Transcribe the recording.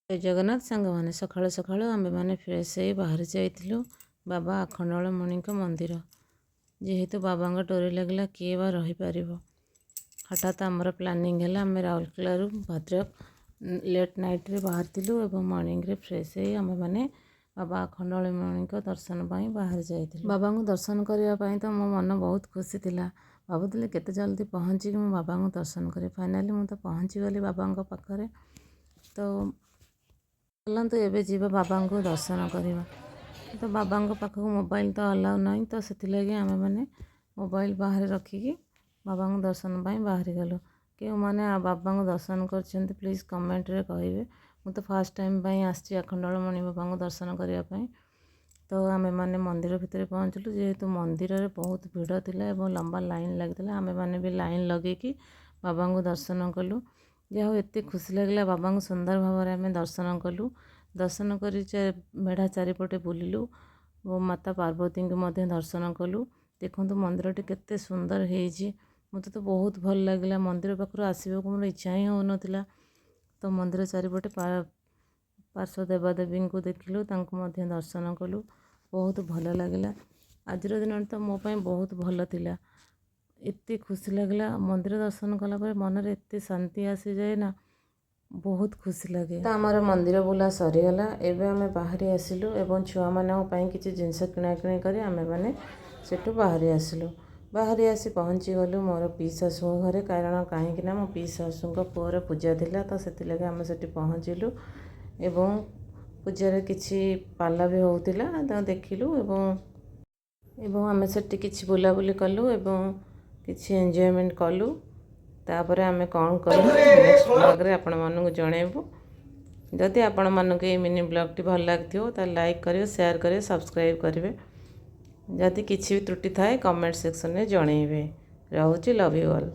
ଜୟ ଜଗନ୍ନାଥ ସାଙ୍ଗମାନେ ସକାଳୁ ସକାଳୁ ଆମ୍ଭେମାନେ ଫ୍ରେଶ୍ ହେଇ ବାହାରି ଯାଇଥିଲୁ ବାବା ଆଖଣ୍ଡଳମଣିଙ୍କ ମନ୍ଦିର। ଯେହେତୁ ବାବାଙ୍କ ଡୋରି ଲାଗିଲା କିଏ ବା ରହିପାରିବ। ହଠାତ୍ ଆମର ପ୍ଲାନିଂ ହେଲା ଆମେ ରାଉରକେଲାରୁ ଭଦ୍ରକ ଲେଟ୍ ନାଇଟ୍ରେ ବାହାରିଥିଲୁ ଏବଂ ମର୍ଣ୍ଣିଂରେ ଫ୍ରେଶ୍ ହେଇ ଆମେମାନେ ବାବା ଆଖଣ୍ଡଳମଣିଙ୍କ ଦର୍ଶନ ପାଇଁ ବାହାରି ଯାଇଥିଲୁ। ବାବାଙ୍କୁ ଦର୍ଶନ କରିବା ପାଇଁ ତ ମୋ ମନ ବହୁତ ଖୁସି ଥିଲା। ଭାବୁଥିଲି କେତେ ଜଲ୍ଦି ପହଞ୍ଚିକି ମୁଁ ବାବାଙ୍କୁ ଦର୍ଶନ କରିବି। ଫାଇନାଲି ମୁଁ ତ ପହଞ୍ଚିଗଲି ବାବାଙ୍କ ପାଖରେ। ତ ଚାଲନ୍ତୁ ଏବେ ଯିବା ବାବାଙ୍କୁ ଦର୍ଶନ କରିବା। ତ ବାବାଙ୍କ ପାଖକୁ ମୋବାଇଲ ତ ଆଲାଉ ନାହିଁ, ତ ସେଥିଲାଗି ଆମେମାନେ ମୋବାଇଲ ବାହାରେ ରଖିକି ବାବାଙ୍କୁ ଦର୍ଶନ ପାଇଁ ବାହାରିଗଲୁ। କେଉଁମାନେ ବାବାଙ୍କୁ ଦର୍ଶନ କରିଛନ୍ତି ପ୍ଲିଜ୍ କମେଣ୍ଟରେ କହିବେ। ମୁଁ ତ ଫାର୍ଷ୍ଟ ଟାଇମ୍ ପାଇଁ ଆସିଛି ଆଖଣ୍ଡଳମଣି ବାବାଙ୍କୁ ଦର୍ଶନ କରିବା ପାଇଁ। ତ ଆମେମାନେ ମନ୍ଦିର ଭିତରେ ପହଞ୍ଚିଲୁ। ଯେହେତୁ ମନ୍ଦିରରେ ବହୁତ ଭିଡ଼ ଥିଲା ଏବଂ ଲମ୍ବା ଲାଇନ୍ ଲାଗିଥିଲା, ଆମେମାନେ ବି ଲାଇନ୍ ଲଗେଇକି ବାବାଙ୍କୁ ଦର୍ଶନ କଲୁ। ଯାହା ହଉ ଏତେ ଖୁସି ଲାଗିଲା, ବାବାଙ୍କୁ ସୁନ୍ଦର ଭାବରେ ଆମେ ଦର୍ଶନ କଲୁ। ଦର୍ଶନ କରି ମେଢ଼ା ଚାରିପଟେ ବୁଲିଲୁ ଓ ମାତା ପାର୍ବତୀଙ୍କୁ ମଧ୍ୟ ଦର୍ଶନ କଲୁ। ଦେଖନ୍ତୁ ମନ୍ଦିରଟି କେତେ ସୁନ୍ଦର ହେଇଛି। ମୋତେ ତ ବହୁତ ଭଲ ଲାଗିଲା। ମନ୍ଦିର ପାଖରୁ ଆସିବାକୁ ମୋର ଇଚ୍ଛା ହିଁ ହେଉନଥିଲା। ତ ମନ୍ଦିର ଚାରିପଟେ ପାର୍ଶ୍ୱ ଦେବାଦେବୀଙ୍କୁ ଦେଖିଲୁ, ତାଙ୍କୁ ମଧ୍ୟ ଦର୍ଶନ କଲୁ। ବହୁତ ଭଲ ଲାଗିଲା। ଆଜିର ଦିନଟି ତ ମୋ ପାଇଁ ବହୁତ ଭଲ ଥିଲା। ଏତେ ଖୁସି ଲାଗିଲା, ମନ୍ଦିର ଦର୍ଶନ କଲା ପରେ ମନରେ ଏତେ ଶାନ୍ତି ଆସିଯାଏ ନା, ବହୁତ ଖୁସି ଲାଗେ। ତ ଆମର ମନ୍ଦିର ବୁଲା ସରିଗଲା। ଏବେ ଆମେ ବାହାରି ଆସିଲୁ ଏବଂ ଛୁଆମାନଙ୍କ ପାଇଁ କିଛି ଜିନିଷ କିଣାକିଣି କରି ଆମେମାନେ ସେଠୁ ବାହାରି ଆସିଲୁ। ବାହାରି ଆସି ପହଞ୍ଚିଗଲୁ ମୋର ପିଇଶାଶୁଙ୍କ ଘରେ। କାହିଁକିନା ମୋ ପିଇଶାଶୁଙ୍କ ପୁଅର ପୂଜା ଥିଲା, ତ ସେଥିଲାଗି ଆମେ ସେଠି ପହଞ୍ଚିଲୁ ଏବଂ ପୂଜାରେ କିଛି ପାଲା ବି ହେଉଥିଲା, ତାକୁ ଦେଖିଲୁ ଏବଂ ଆମେ ସେଠି କିଛି ବୁଲାବୁଲି କଲୁ ଏବଂ କିଛି ଏନ୍ଜୟମେଣ୍ଟ କଲୁ। ତାପରେ ଆମେ କ'ଣ କଲୁ ନେକ୍ସଟ ବ୍ଲଗ୍ରେ ଆପଣମାନଙ୍କୁ ଜଣାଇବୁ। ଯଦି ଆପଣମାନଙ୍କୁ ଏଇ ମିନି ବ୍ଲଗ୍ଟି ଭଲ ଲାଗିଥିବ ତାହେଲେ ଲାଇକ୍ କରିବେ, ସେୟାର କରିବେ, ସବସ୍କ୍ରାଇବ୍ କରିବେ। ଯଦି କିଛି ବି ତ୍ରୁଟି ଥାଏ କମେଣ୍ଟ ସେକ୍ସନରେ ଜଣାଇବେ। ରହୁଛି, ଲଭ୍ ୟୁ ଅଲ୍।